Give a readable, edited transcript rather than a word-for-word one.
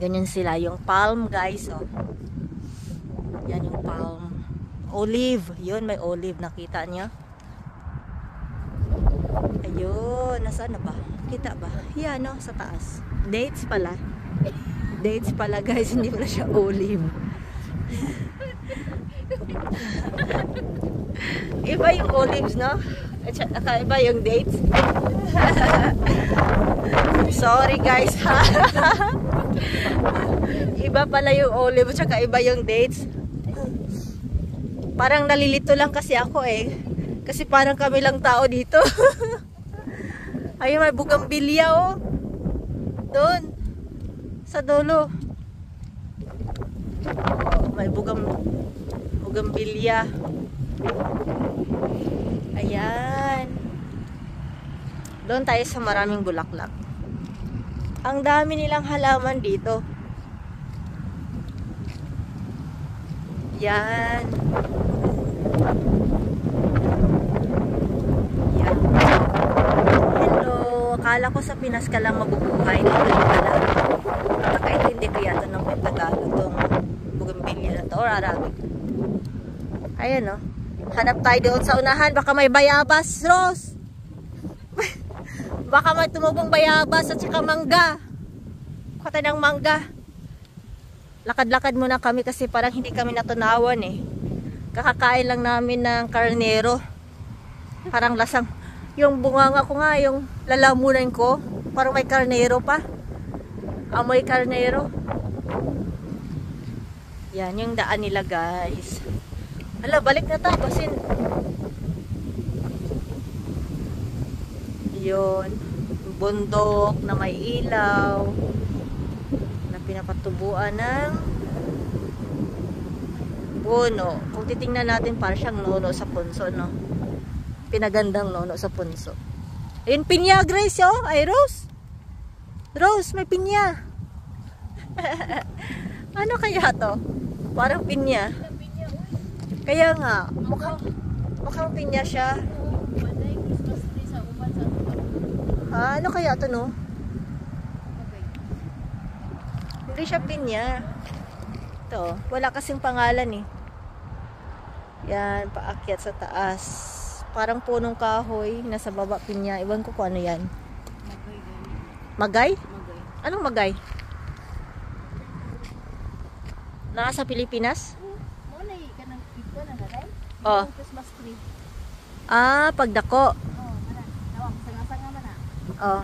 Ganyan sila. Yung palm, guys. Oh. Yan yung palm. Olive. Yun, may olive. Nakita niyo? Ayun. Nasaan na ba? Kita ba? Yan, no? Sa taas. Dates pala. Dates pala, guys. Hindi pala siya olive. Iba yung olives, no? At saka iba yung dates. Sorry, guys. Iba pala yung olive, at saka iba yung dates. Parang nalilito lang kasi ako eh. Kasi parang kami lang tao dito. Ayun, may bugambilya oh. Doon. Sa dulo. Oh, may bugambilya. Ayan. Doon tayo sa maraming bulaklak. Ang dami nilang halaman dito. Yan. Yan. Hello. Akala ko sa Pinas ka lang mabubuhay. Dito pala. Nakaintindi ko yata ng Tagalog itong bugambilya na to or Arabic. Ayan o. Hanap tayo doon sa unahan. Baka may bayabas, Rose. Baka may tumubong bayabas at saka mangga. Kuha ng mangga. Lakad-lakad muna kami kasi parang hindi kami natunawan eh. Kakakain lang namin ng karnero. Parang lasang. Yung bunganga ko nga, yung lalamunan ko, parang may karnero pa. Amoy karnero. Yan, yung daan nila guys. Hala, balik na tayo. Basin. Yun. Bundok na may ilaw. Na pinapatubuan ng puno. Kung titingnan natin, parang siyang nono sa punso, no? Pinagandang nono sa punso. Ayun, pinya, Grace, oh. Ay, Rose. Rose, may pinya. Ano kaya to? Parang pinya. Kaya nga, mukhang pinya siya. Ha, ano kaya to, no? Hindi siya pinya. Ito, wala kasing pangalan eh. Yan, paakyat sa taas. Parang punong kahoy, nasa baba pinya. Iwan ko kung ano yan. Magay? Anong magay? Nasa Pilipinas? Oh. Ah, pagdako. Oh.